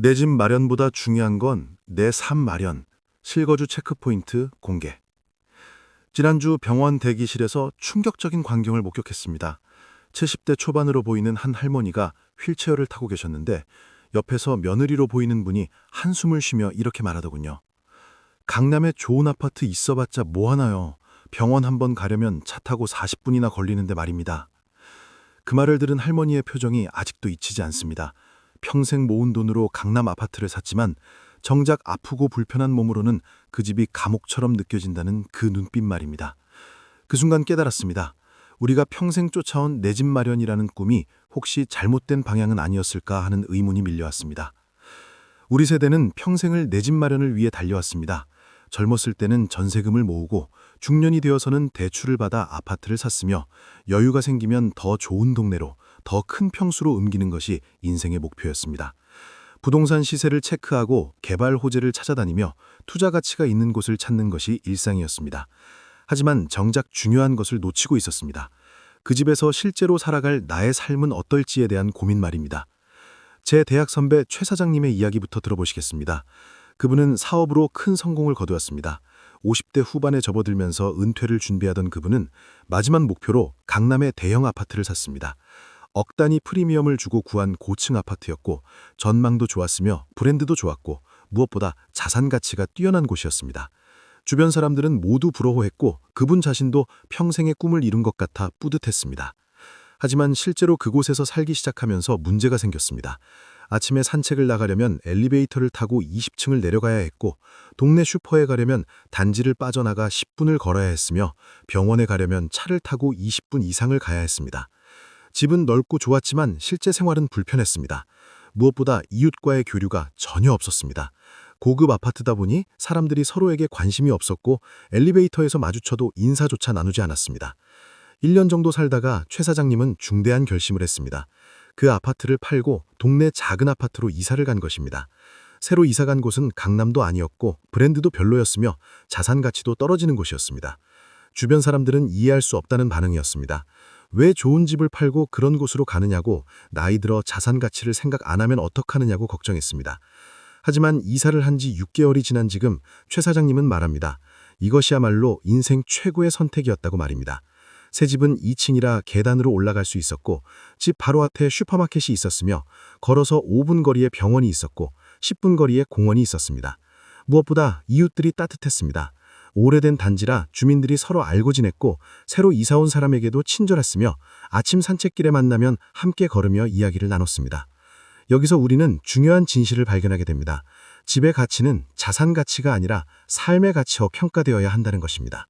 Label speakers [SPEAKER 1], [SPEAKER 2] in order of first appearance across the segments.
[SPEAKER 1] 내 집 마련보다 중요한 건 내 삶 마련. 실거주 체크포인트 공개. 지난주 병원 대기실에서 충격적인 광경을 목격했습니다. 70대 초반으로 보이는 한 할머니가 휠체어를 타고 계셨는데 옆에서 며느리로 보이는 분이 한숨을 쉬며 이렇게 말하더군요. 강남에 좋은 아파트 있어봤자 뭐하나요? 병원 한번 가려면 차 타고 40분이나 걸리는데 말입니다. 그 말을 들은 할머니의 표정이 아직도 잊히지 않습니다. 평생 모은 돈으로 강남 아파트를 샀지만 정작 아프고 불편한 몸으로는 그 집이 감옥처럼 느껴진다는 그 눈빛 말입니다. 그 순간 깨달았습니다. 우리가 평생 쫓아온 내 집 마련이라는 꿈이 혹시 잘못된 방향은 아니었을까 하는 의문이 밀려왔습니다. 우리 세대는 평생을 내 집 마련을 위해 달려왔습니다. 젊었을 때는 전세금을 모으고 중년이 되어서는 대출을 받아 아파트를 샀으며 여유가 생기면 더 좋은 동네로, 더 큰 평수로 옮기는 것이 인생의 목표였습니다. 부동산 시세를 체크하고 개발 호재를 찾아다니며 투자 가치가 있는 곳을 찾는 것이 일상이었습니다. 하지만 정작 중요한 것을 놓치고 있었습니다. 그 집에서 실제로 살아갈 나의 삶은 어떨지에 대한 고민 말입니다. 제 대학 선배 최 사장님의 이야기부터 들어보시겠습니다. 그분은 사업으로 큰 성공을 거두었습니다. 50대 후반에 접어들면서 은퇴를 준비하던 그분은 마지막 목표로 강남의 대형 아파트를 샀습니다. 억 단위 프리미엄을 주고 구한 고층 아파트였고 전망도 좋았으며 브랜드도 좋았고 무엇보다 자산 가치가 뛰어난 곳이었습니다. 주변 사람들은 모두 부러워했고 그분 자신도 평생의 꿈을 이룬 것 같아 뿌듯했습니다. 하지만 실제로 그곳에서 살기 시작하면서 문제가 생겼습니다. 아침에 산책을 나가려면 엘리베이터를 타고 20층을 내려가야 했고 동네 슈퍼에 가려면 단지를 빠져나가 10분을 걸어야 했으며 병원에 가려면 차를 타고 20분 이상을 가야 했습니다. 집은 넓고 좋았지만 실제 생활은 불편했습니다. 무엇보다 이웃과의 교류가 전혀 없었습니다. 고급 아파트다 보니 사람들이 서로에게 관심이 없었고 엘리베이터에서 마주쳐도 인사조차 나누지 않았습니다. 1년 정도 살다가 최 사장님은 중대한 결심을 했습니다. 그 아파트를 팔고 동네 작은 아파트로 이사를 간 것입니다. 새로 이사 간 곳은 강남도 아니었고 브랜드도 별로였으며 자산 가치도 떨어지는 곳이었습니다. 주변 사람들은 이해할 수 없다는 반응이었습니다. 왜 좋은 집을 팔고 그런 곳으로 가느냐고, 나이 들어 자산 가치를 생각 안 하면 어떡하느냐고 걱정했습니다. 하지만 이사를 한 지 6개월이 지난 지금 최 사장님은 말합니다. 이것이야말로 인생 최고의 선택이었다고 말입니다. 새 집은 2층이라 계단으로 올라갈 수 있었고 집 바로 앞에 슈퍼마켓이 있었으며 걸어서 5분 거리에 병원이 있었고 10분 거리에 공원이 있었습니다. 무엇보다 이웃들이 따뜻했습니다. 오래된 단지라 주민들이 서로 알고 지냈고 새로 이사 온 사람에게도 친절했으며 아침 산책길에 만나면 함께 걸으며 이야기를 나눴습니다. 여기서 우리는 중요한 진실을 발견하게 됩니다. 집의 가치는 자산 가치가 아니라 삶의 가치로 평가되어야 한다는 것입니다.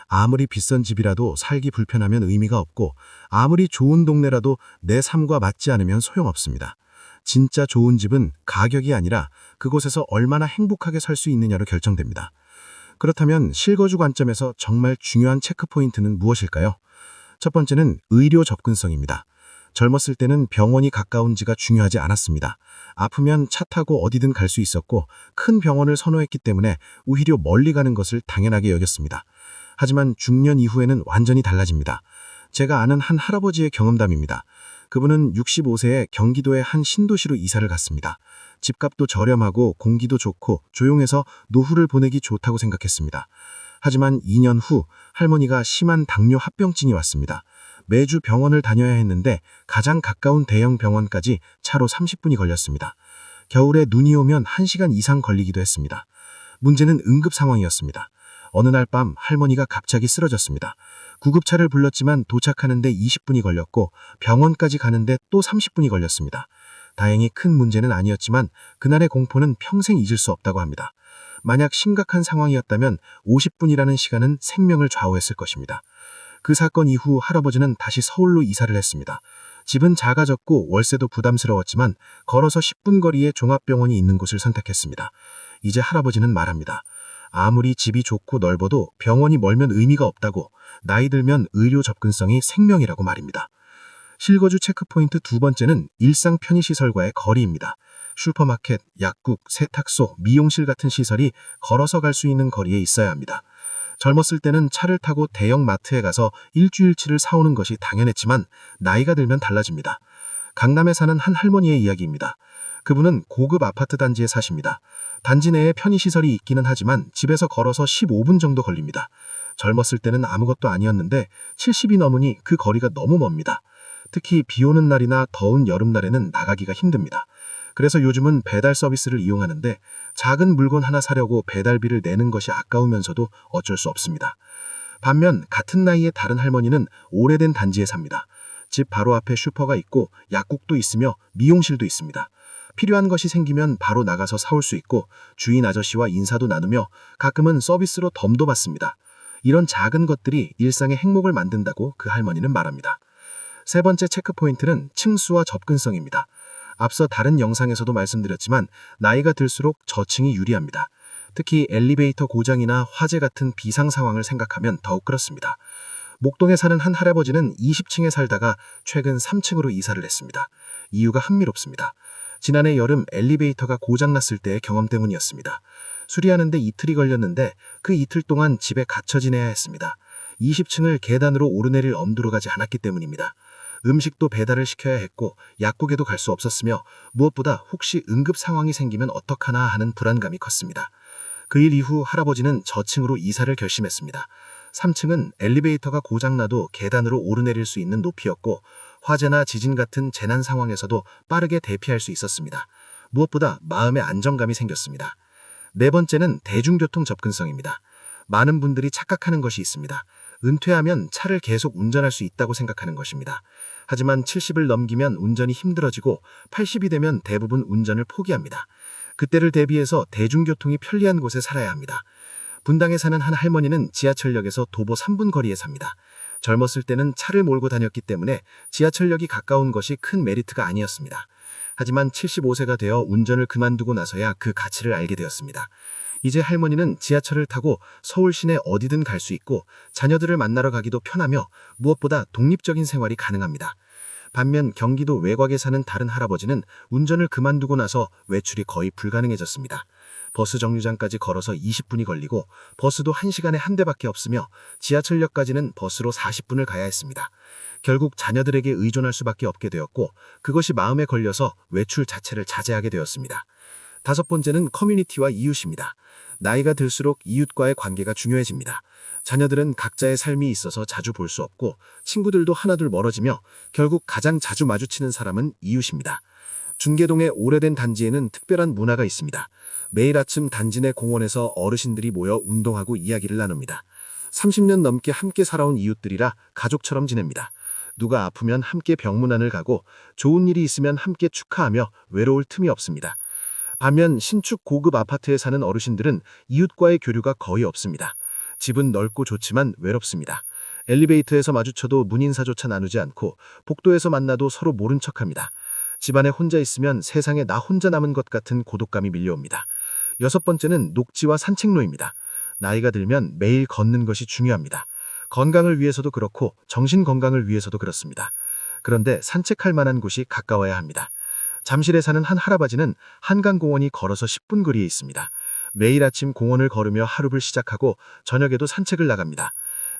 [SPEAKER 1] 아무리 비싼 집이라도 살기 불편하면 의미가 없고 아무리 좋은 동네라도 내 삶과 맞지 않으면 소용없습니다. 진짜 좋은 집은 가격이 아니라 그곳에서 얼마나 행복하게 살 수 있느냐로 결정됩니다. 그렇다면 실거주 관점에서 정말 중요한 체크포인트는 무엇일까요? 첫 번째는 의료 접근성입니다. 젊었을 때는 병원이 가까운지가 중요하지 않았습니다. 아프면 차 타고 어디든 갈 수 있었고 큰 병원을 선호했기 때문에 오히려 멀리 가는 것을 당연하게 여겼습니다. 하지만 중년 이후에는 완전히 달라집니다. 제가 아는 한 할아버지의 경험담입니다. 그분은 65세에 경기도의 한 신도시로 이사를 갔습니다. 집값도 저렴하고 공기도 좋고 조용해서 노후를 보내기 좋다고 생각했습니다. 하지만 2년 후 할머니가 심한 당뇨 합병증이 왔습니다. 매주 병원을 다녀야 했는데 가장 가까운 대형 병원까지 차로 30분이 걸렸습니다. 겨울에 눈이 오면 1시간 이상 걸리기도 했습니다. 문제는 응급 상황이었습니다. 어느 날 밤 할머니가 갑자기 쓰러졌습니다. 구급차를 불렀지만 도착하는데 20분이 걸렸고 병원까지 가는데 또 30분이 걸렸습니다. 다행히 큰 문제는 아니었지만 그날의 공포는 평생 잊을 수 없다고 합니다. 만약 심각한 상황이었다면 50분이라는 시간은 생명을 좌우했을 것입니다. 그 사건 이후 할아버지는 다시 서울로 이사를 했습니다. 집은 작아졌고 월세도 부담스러웠지만 걸어서 10분 거리에 종합병원이 있는 곳을 선택했습니다. 이제 할아버지는 말합니다. 아무리 집이 좋고 넓어도 병원이 멀면 의미가 없다고, 나이 들면 의료 접근성이 생명이라고 말입니다. 실거주 체크포인트 두 번째는 일상 편의시설과의 거리입니다. 슈퍼마켓, 약국, 세탁소, 미용실 같은 시설이 걸어서 갈 수 있는 거리에 있어야 합니다. 젊었을 때는 차를 타고 대형 마트에 가서 일주일치를 사오는 것이 당연했지만 나이가 들면 달라집니다. 강남에 사는 한 할머니의 이야기입니다. 그분은 고급 아파트 단지에 사십니다. 단지 내에 편의시설이 있기는 하지만 집에서 걸어서 15분 정도 걸립니다. 젊었을 때는 아무것도 아니었는데 70이 넘으니 그 거리가 너무 멉니다. 특히 비 오는 날이나 더운 여름날에는 나가기가 힘듭니다. 그래서 요즘은 배달 서비스를 이용하는데 작은 물건 하나 사려고 배달비를 내는 것이 아까우면서도 어쩔 수 없습니다. 반면 같은 나이의 다른 할머니는 오래된 단지에 삽니다. 집 바로 앞에 슈퍼가 있고 약국도 있으며 미용실도 있습니다. 필요한 것이 생기면 바로 나가서 사올 수 있고 주인 아저씨와 인사도 나누며 가끔은 서비스로 덤도 받습니다. 이런 작은 것들이 일상의 행복을 만든다고 그 할머니는 말합니다. 세 번째 체크포인트는 층수와 접근성입니다. 앞서 다른 영상에서도 말씀드렸지만 나이가 들수록 저층이 유리합니다. 특히 엘리베이터 고장이나 화재 같은 비상 상황을 생각하면 더욱 그렇습니다. 목동에 사는 한 할아버지는 20층에 살다가 최근 3층으로 이사를 했습니다. 이유가 흥미롭습니다. 지난해 여름 엘리베이터가 고장났을 때의 경험 때문이었습니다. 수리하는데 이틀이 걸렸는데 그 이틀 동안 집에 갇혀 지내야 했습니다. 20층을 계단으로 오르내릴 엄두로 가지 않았기 때문입니다. 음식도 배달을 시켜야 했고 약국에도 갈 수 없었으며 무엇보다 혹시 응급 상황이 생기면 어떡하나 하는 불안감이 컸습니다. 그 일 이후 할아버지는 저층으로 이사를 결심했습니다. 3층은 엘리베이터가 고장나도 계단으로 오르내릴 수 있는 높이였고 화재나 지진 같은 재난 상황에서도 빠르게 대피할 수 있었습니다. 무엇보다 마음의 안정감이 생겼습니다. 네 번째는 대중교통 접근성입니다. 많은 분들이 착각하는 것이 있습니다. 은퇴하면 차를 계속 운전할 수 있다고 생각하는 것입니다. 하지만 70을 넘기면 운전이 힘들어지고 80이 되면 대부분 운전을 포기합니다. 그때를 대비해서 대중교통이 편리한 곳에 살아야 합니다. 분당에 사는 한 할머니는 지하철역에서 도보 3분 거리에 삽니다. 젊었을 때는 차를 몰고 다녔기 때문에 지하철역이 가까운 것이 큰 메리트가 아니었습니다. 하지만 75세가 되어 운전을 그만두고 나서야 그 가치를 알게 되었습니다. 이제 할머니는 지하철을 타고 서울 시내 어디든 갈 수 있고 자녀들을 만나러 가기도 편하며 무엇보다 독립적인 생활이 가능합니다. 반면 경기도 외곽에 사는 다른 할아버지는 운전을 그만두고 나서 외출이 거의 불가능해졌습니다. 버스 정류장까지 걸어서 20분이 걸리고 버스도 1시간에 한 대밖에 없으며 지하철역까지는 버스로 40분을 가야 했습니다. 결국 자녀들에게 의존할 수밖에 없게 되었고 그것이 마음에 걸려서 외출 자체를 자제하게 되었습니다. 다섯 번째는 커뮤니티와 이웃입니다. 나이가 들수록 이웃과의 관계가 중요해집니다. 자녀들은 각자의 삶이 있어서 자주 볼 수 없고 친구들도 하나둘 멀어지며 결국 가장 자주 마주치는 사람은 이웃입니다. 중계동의 오래된 단지에는 특별한 문화가 있습니다. 매일 아침 단지 내 공원에서 어르신들이 모여 운동하고 이야기를 나눕니다. 30년 넘게 함께 살아온 이웃들이라 가족처럼 지냅니다. 누가 아프면 함께 병문안을 가고 좋은 일이 있으면 함께 축하하며 외로울 틈이 없습니다. 반면 신축 고급 아파트에 사는 어르신들은 이웃과의 교류가 거의 없습니다. 집은 넓고 좋지만 외롭습니다. 엘리베이터에서 마주쳐도 문인사조차 나누지 않고 복도에서 만나도 서로 모른 척합니다. 집안에 혼자 있으면 세상에 나 혼자 남은 것 같은 고독감이 밀려옵니다. 여섯 번째는 녹지와 산책로입니다. 나이가 들면 매일 걷는 것이 중요합니다. 건강을 위해서도 그렇고 정신 건강을 위해서도 그렇습니다. 그런데 산책할 만한 곳이 가까워야 합니다. 잠실에 사는 한 할아버지는 한강공원이 걸어서 10분 거리에 있습니다. 매일 아침 공원을 걸으며 하루를 시작하고 저녁에도 산책을 나갑니다.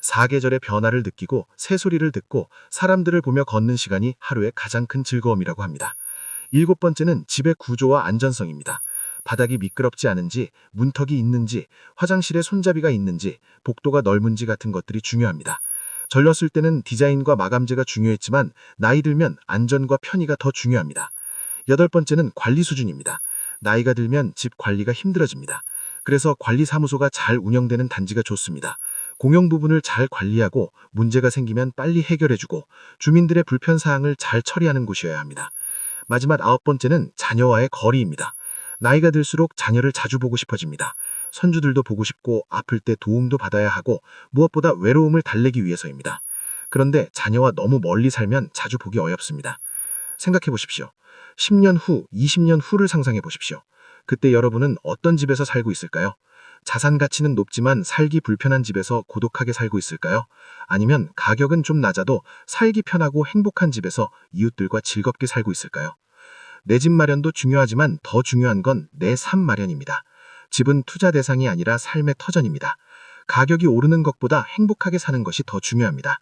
[SPEAKER 1] 사계절의 변화를 느끼고 새소리를 듣고 사람들을 보며 걷는 시간이 하루의 가장 큰 즐거움이라고 합니다. 일곱 번째는 집의 구조와 안전성입니다. 바닥이 미끄럽지 않은지, 문턱이 있는지, 화장실에 손잡이가 있는지, 복도가 넓은지 같은 것들이 중요합니다. 젊었을 때는 디자인과 마감재가 중요했지만 나이 들면 안전과 편의가 더 중요합니다. 여덟 번째는 관리 수준입니다. 나이가 들면 집 관리가 힘들어집니다. 그래서 관리사무소가 잘 운영되는 단지가 좋습니다. 공용 부분을 잘 관리하고 문제가 생기면 빨리 해결해주고 주민들의 불편사항을 잘 처리하는 곳이어야 합니다. 마지막 아홉 번째는 자녀와의 거리입니다. 나이가 들수록 자녀를 자주 보고 싶어집니다. 손주들도 보고 싶고 아플 때 도움도 받아야 하고 무엇보다 외로움을 달래기 위해서입니다. 그런데 자녀와 너무 멀리 살면 자주 보기 어렵습니다. 생각해 보십시오. 10년 후, 20년 후를 상상해 보십시오. 그때 여러분은 어떤 집에서 살고 있을까요? 자산 가치는 높지만 살기 불편한 집에서 고독하게 살고 있을까요? 아니면 가격은 좀 낮아도 살기 편하고 행복한 집에서 이웃들과 즐겁게 살고 있을까요? 내 집 마련도 중요하지만 더 중요한 건 내 삶 마련입니다. 집은 투자 대상이 아니라 삶의 터전입니다. 가격이 오르는 것보다 행복하게 사는 것이 더 중요합니다.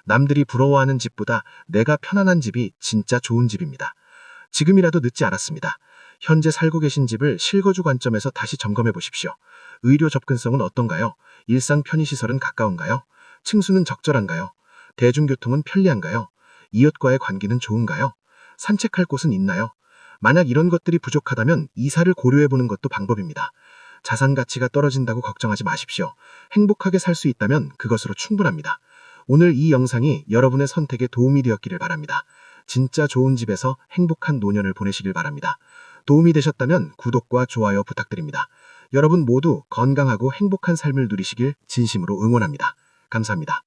[SPEAKER 1] 남들이 부러워하는 집보다 내가 편안한 집이 진짜 좋은 집입니다. 지금이라도 늦지 않았습니다.
[SPEAKER 2] 현재 살고 계신 집을 실거주 관점에서 다시 점검해 보십시오. 의료 접근성은 어떤가요? 일상 편의시설은 가까운가요? 층수는 적절한가요? 대중교통은 편리한가요? 이웃과의 관계는 좋은가요? 산책할 곳은 있나요? 만약 이런 것들이 부족하다면 이사를 고려해 보는 것도 방법입니다. 자산 가치가 떨어진다고 걱정하지 마십시오. 행복하게 살 수 있다면 그것으로 충분합니다. 오늘 이 영상이 여러분의 선택에 도움이 되었기를 바랍니다. 진짜 좋은 집에서 행복한 노년을 보내시길 바랍니다. 도움이 되셨다면 구독과 좋아요 부탁드립니다. 여러분 모두 건강하고 행복한 삶을 누리시길 진심으로 응원합니다. 감사합니다.